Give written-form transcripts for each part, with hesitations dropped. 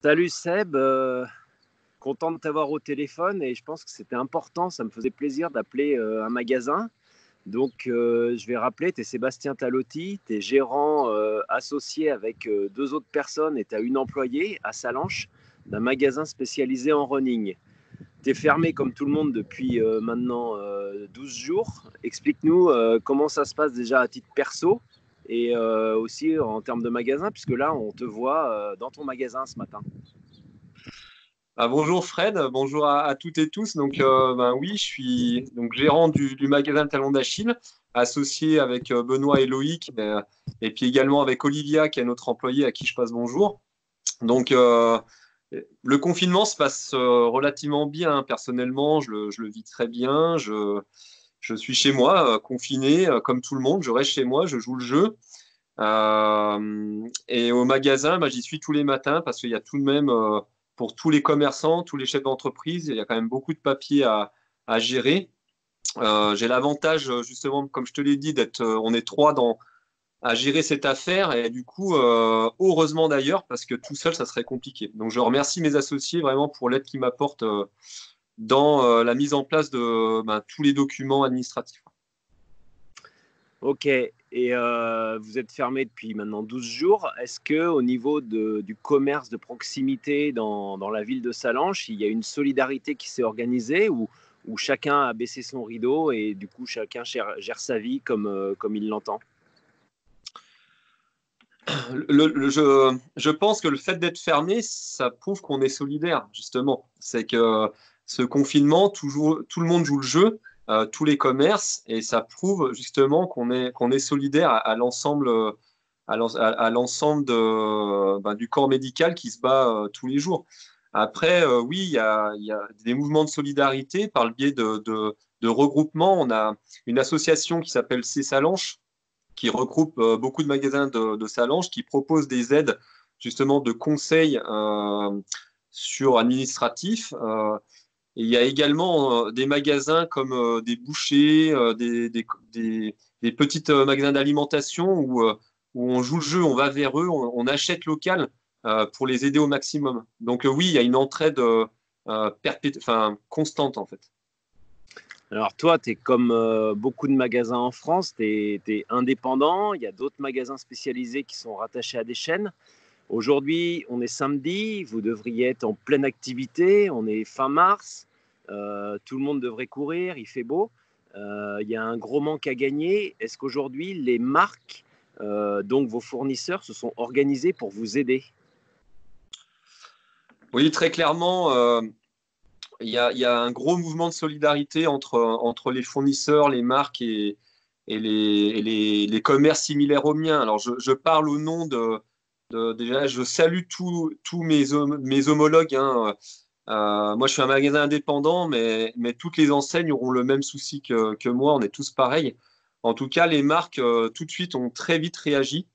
Salut Seb, content de t'avoir au téléphone et je pense que c'était important, ça me faisait plaisir d'appeler un magasin. Donc je vais rappeler, tu es Sébastien Talotti, tu es gérant associé avec deux autres personnes et tu as une employée à Salanches d'un magasin spécialisé en running. Tu es fermé comme tout le monde depuis maintenant 12 jours. Explique-nous comment ça se passe déjà à titre perso et aussi en termes de magasin, puisque là on te voit dans ton magasin ce matin. Bonjour Fred, bonjour à toutes et tous. Donc, oui, je suis donc gérant du magasin Le Talon d'Achille, associé avec Benoît et Loïc, et puis également avec Olivia, qui est notre employée à qui je passe bonjour. Donc, le confinement se passe relativement bien, hein. Personnellement, je le vis très bien. Je suis chez moi, confiné, comme tout le monde. Je reste chez moi, je joue le jeu. Et au magasin, j'y suis tous les matins parce qu'il y a tout de même, pour tous les commerçants, tous les chefs d'entreprise, il y a quand même beaucoup de papiers à gérer. J'ai l'avantage, justement, comme je te l'ai dit, on est trois à gérer cette affaire et du coup, heureusement d'ailleurs, parce que tout seul, ça serait compliqué. Donc, je remercie mes associés vraiment pour l'aide qu'ils m'apportent dans la mise en place de tous les documents administratifs. Ok, et vous êtes fermé depuis maintenant 12 jours. Est-ce qu'au niveau du commerce de proximité dans la ville de Salanches, il y a une solidarité qui s'est organisée ou chacun a baissé son rideau et du coup chacun gère sa vie comme il l'entend? Je pense que le fait d'être fermé, ça prouve qu'on est solidaire, justement. C'est que ce confinement, tout le monde joue le jeu, tous les commerces, et ça prouve justement qu'on est solidaire à l'ensemble à l'ensemble du corps médical qui se bat tous les jours. Après, oui, il y a des mouvements de solidarité par le biais de regroupements. On a une association qui s'appelle C-Salanches, qui regroupe beaucoup de magasins de Salange, qui propose des aides justement de conseils sur administratif. Et il y a également des magasins comme des bouchers, des petits magasins d'alimentation où on joue le jeu, on va vers eux, on achète local pour les aider au maximum. Donc oui, il y a une entraide constante en fait. Alors toi, tu es comme beaucoup de magasins en France, tu es indépendant, il y a d'autres magasins spécialisés qui sont rattachés à des chaînes. Aujourd'hui, on est samedi, vous devriez être en pleine activité, on est fin mars, tout le monde devrait courir, il fait beau. Il y a un gros manque à gagner. Est-ce qu'aujourd'hui, les marques, donc vos fournisseurs, se sont organisés pour vous aider? Oui, très clairement, il y a un gros mouvement de solidarité entre les fournisseurs, les marques et les commerces similaires aux miens. Alors, je parle au nom déjà, je salue tous mes homologues, hein. Moi, je suis un magasin indépendant, mais toutes les enseignes auront le même souci que moi. On est tous pareils. En tout cas, les marques, tout de suite, ont très vite réagi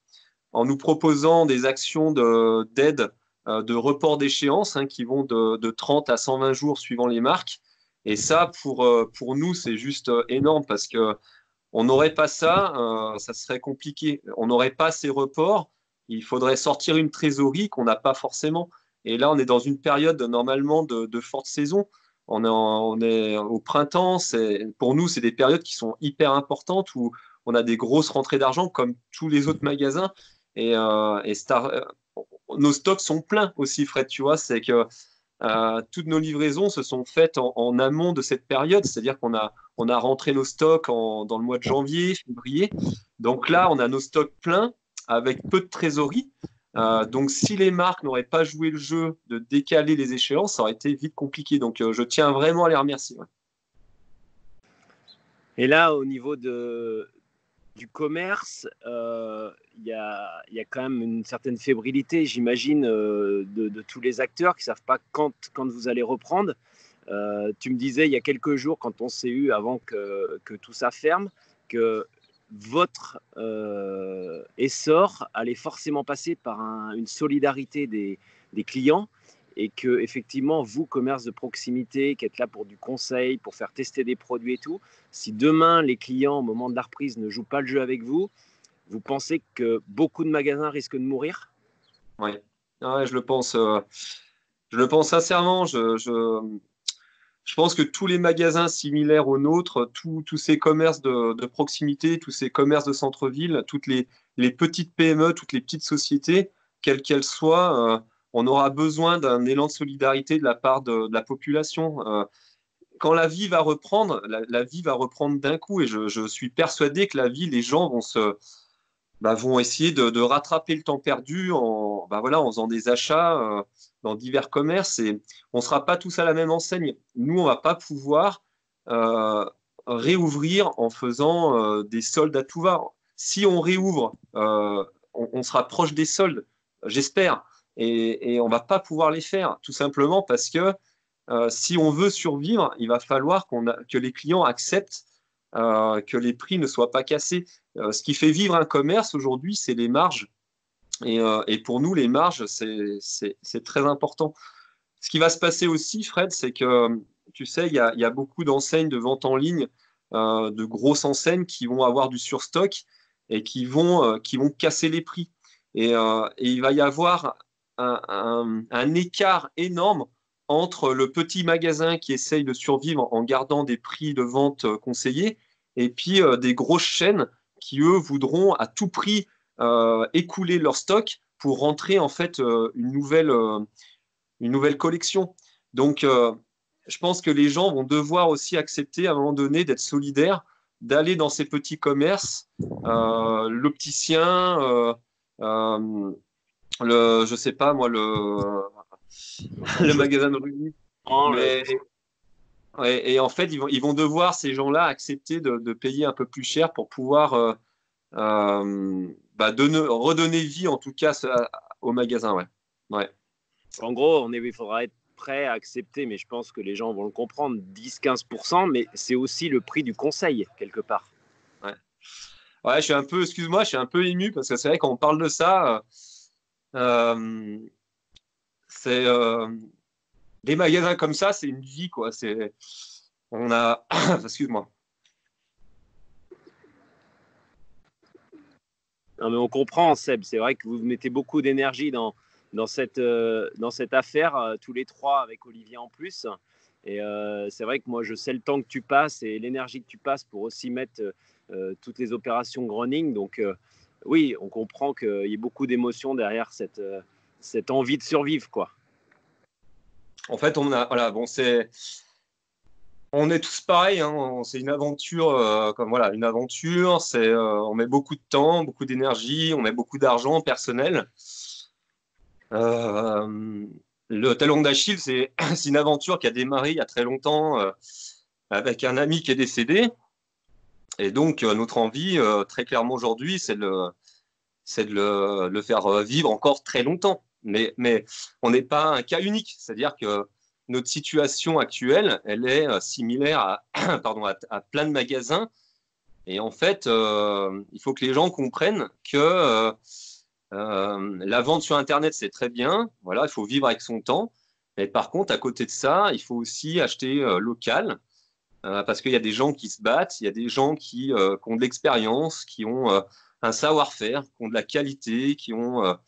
en nous proposant des actions d'aide, de report d'échéance, hein, qui vont de 30 à 120 jours suivant les marques. Et ça, pour nous, c'est juste énorme parce que on n'aurait pas ça, ça serait compliqué. On n'aurait pas ces reports. Il faudrait sortir une trésorerie qu'on n'a pas forcément. Et là, on est dans une période normalement de forte saison. On est au printemps. Pour nous, c'est des périodes qui sont hyper importantes où on a des grosses rentrées d'argent comme tous les autres magasins. Et nos stocks sont pleins aussi, Fred. Tu vois, c'est que toutes nos livraisons se sont faites en amont de cette période, c'est-à-dire qu'on a rentré nos stocks dans le mois de janvier, février. Donc là, on a nos stocks pleins avec peu de trésorerie. Donc si les marques n'auraient pas joué le jeu de décaler les échéances, ça aurait été vite compliqué. Donc je tiens vraiment à les remercier. Ouais. Et là, au niveau du commerce, il y a quand même une certaine fébrilité, j'imagine, de tous les acteurs qui ne savent pas quand vous allez reprendre. Tu me disais il y a quelques jours, quand on s'est eu avant que tout ça ferme, que votre essor allait forcément passer par une solidarité des clients et que effectivement vous, commerce de proximité, qui êtes là pour du conseil, pour faire tester des produits et tout, si demain les clients au moment de la reprise ne jouent pas le jeu avec vous, vous pensez que beaucoup de magasins risquent de mourir? Ouais. Ouais, je le pense sincèrement. Je pense que tous les magasins similaires aux nôtres, tous ces commerces de proximité, tous ces commerces de centre-ville, toutes les petites PME, toutes les petites sociétés, quelles qu'elles soient, on aura besoin d'un élan de solidarité de la part de la population. Quand la vie va reprendre, la vie va reprendre d'un coup, et je suis persuadé que la vie, les gens vont essayer de rattraper le temps perdu en faisant des achats dans divers commerces, et on ne sera pas tous à la même enseigne. Nous, on ne va pas pouvoir euh, réouvrir en faisant des soldes à tout va. Si on réouvre, on sera proche des soldes, j'espère, et on ne va pas pouvoir les faire, tout simplement parce que si on veut survivre, il va falloir que les clients acceptent que les prix ne soient pas cassés. Ce qui fait vivre un commerce aujourd'hui, c'est les marges. Et pour nous, les marges, c'est très important. Ce qui va se passer aussi, Fred, c'est que, tu sais, il y a beaucoup d'enseignes de vente en ligne, de grosses enseignes qui vont avoir du surstock et qui vont casser les prix. Et il va y avoir un écart énorme entre le petit magasin qui essaye de survivre en gardant des prix de vente conseillés et puis des grosses chaînes qui, eux, voudront à tout prix écouler leur stock pour rentrer en fait une nouvelle collection. Donc, je pense que les gens vont devoir aussi accepter à un moment donné d'être solidaires, d'aller dans ces petits commerces, l'opticien, euh, je sais pas moi, le magasin de rue. Oh, Mais et en fait, ils vont devoir ces gens-là accepter de payer un peu plus cher pour pouvoir redonner vie en tout cas au magasin. Ouais. Ouais. en gros, il faudra être prêt à accepter, mais je pense que les gens vont le comprendre, 10-15%, mais c'est aussi le prix du conseil, quelque part. Ouais. Ouais, excuse-moi, je suis un peu ému parce que c'est vrai quand on parle de ça, euh, c'est des magasins comme ça, c'est une vie quoi. On a, excuse-moi. Non, mais on comprend, Seb, c'est vrai que vous mettez beaucoup d'énergie dans cette affaire, tous les trois, avec Olivier en plus. Et c'est vrai que moi, je sais le temps que tu passes et l'énergie que tu passes pour aussi mettre toutes les opérations running. Donc, oui, on comprend qu'il y ait beaucoup d'émotions derrière cette envie de survivre, quoi. En fait, on est tous pareils. Hein, c'est une aventure, une aventure. On met beaucoup de temps, beaucoup d'énergie, on met beaucoup d'argent personnel. Euh, le talon d'Achille, c'est une aventure qui a démarré il y a très longtemps avec un ami qui est décédé. Et donc, notre envie, très clairement aujourd'hui, c'est de le faire vivre encore très longtemps. Mais on n'est pas un cas unique. C'est-à-dire que notre situation actuelle, elle est similaire à plein de magasins. Et en fait, il faut que les gens comprennent que la vente sur Internet, c'est très bien. Voilà, il faut vivre avec son temps. Mais par contre, à côté de ça, il faut aussi acheter local parce qu'il y a des gens qui se battent, il y a des gens qui ont de l'expérience, qui ont un savoir-faire, qui ont de la qualité, qui ont un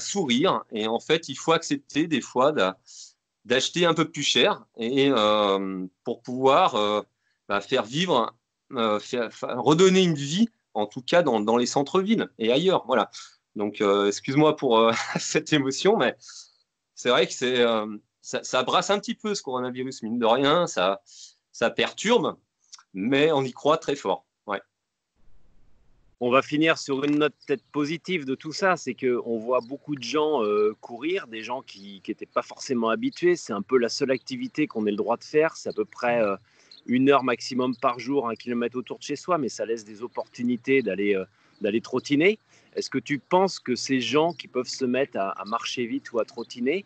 sourire. Et en fait, il faut accepter des fois d'acheter un peu plus cher et pour pouvoir faire vivre, redonner une vie, en tout cas dans les centres-villes et ailleurs. Voilà. Donc, excuse-moi pour cette émotion, mais c'est vrai que ça brasse un petit peu ce coronavirus, mine de rien, ça perturbe, mais on y croit très fort. Ouais. On va finir sur une note peut-être positive de tout ça, c'est qu'on voit beaucoup de gens courir, des gens qui n'étaient pas forcément habitués. C'est un peu la seule activité qu'on ait le droit de faire. C'est à peu près 1 heure maximum par jour, 1 kilomètre autour de chez soi, mais ça laisse des opportunités d'aller trottiner. Est-ce que tu penses que ces gens qui peuvent se mettre à marcher vite ou à trottiner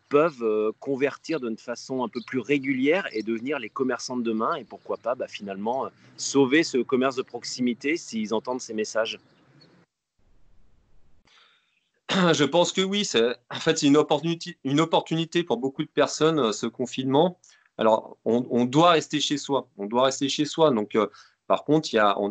peuvent convertir d'une façon un peu plus régulière et devenir les commerçants de demain et pourquoi pas finalement sauver ce commerce de proximité s'ils entendent ces messages? Je pense que oui, en fait, c'est une opportunité pour beaucoup de personnes, ce confinement. Alors, on doit rester chez soi. On doit rester chez soi. Donc, par contre,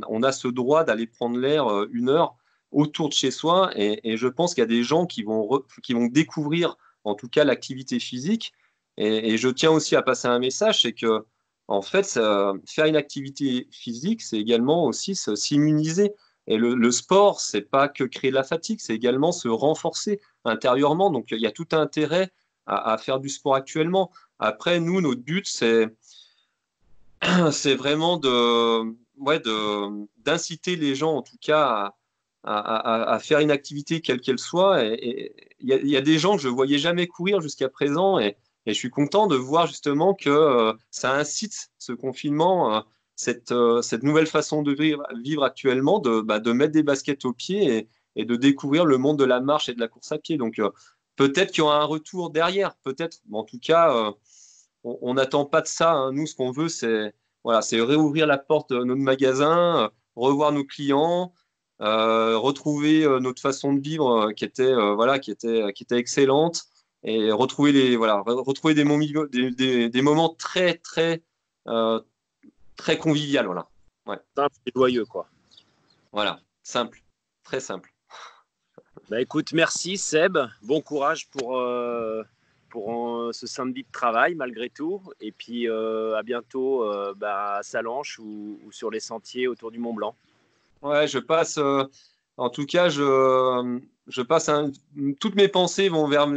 on a ce droit d'aller prendre l'air 1 heure autour de chez soi. Et je pense qu'il y a des gens qui vont découvrir, en tout cas, l'activité physique. Et je tiens aussi à passer un message, c'est que, en fait, faire une activité physique, c'est également aussi s'immuniser. Et le sport, c'est pas que créer de la fatigue, c'est également se renforcer intérieurement. Donc, il y a tout intérêt à faire du sport actuellement. Après, nous, notre but, c'est vraiment d'inciter les gens, en tout cas, à faire une activité quelle qu'elle soit. Et il y a des gens que je ne voyais jamais courir jusqu'à présent. Et je suis content de voir justement que ça incite ce confinement, cette nouvelle façon de vivre actuellement, de mettre des baskets aux pieds et de découvrir le monde de la marche et de la course à pied. Donc, peut-être qu'il y aura un retour derrière, peut-être. Mais en tout cas, on n'attend pas de ça, hein. Nous, ce qu'on veut, c'est réouvrir la porte de notre magasin, revoir nos clients, retrouver notre façon de vivre qui était excellente, et retrouver des moments très, très, euh, très conviviaux. Voilà. Ouais. Simple et joyeux, quoi. Voilà. Simple. Très simple. Bah écoute, merci Seb, bon courage pour ce samedi de travail malgré tout, et puis à bientôt à Salanches ou sur les sentiers autour du Mont Blanc. Ouais, en tout cas, je passe toutes mes pensées vont vers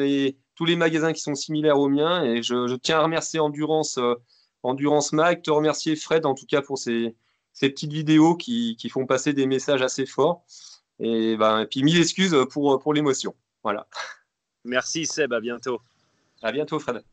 tous les magasins qui sont similaires aux miens, et je tiens à remercier Endurance Mag, te remercier Fred, en tout cas, pour ces petites vidéos qui font passer des messages assez forts. Et puis, mille excuses pour l'émotion. Voilà. Merci Seb, à bientôt. À bientôt, Fred.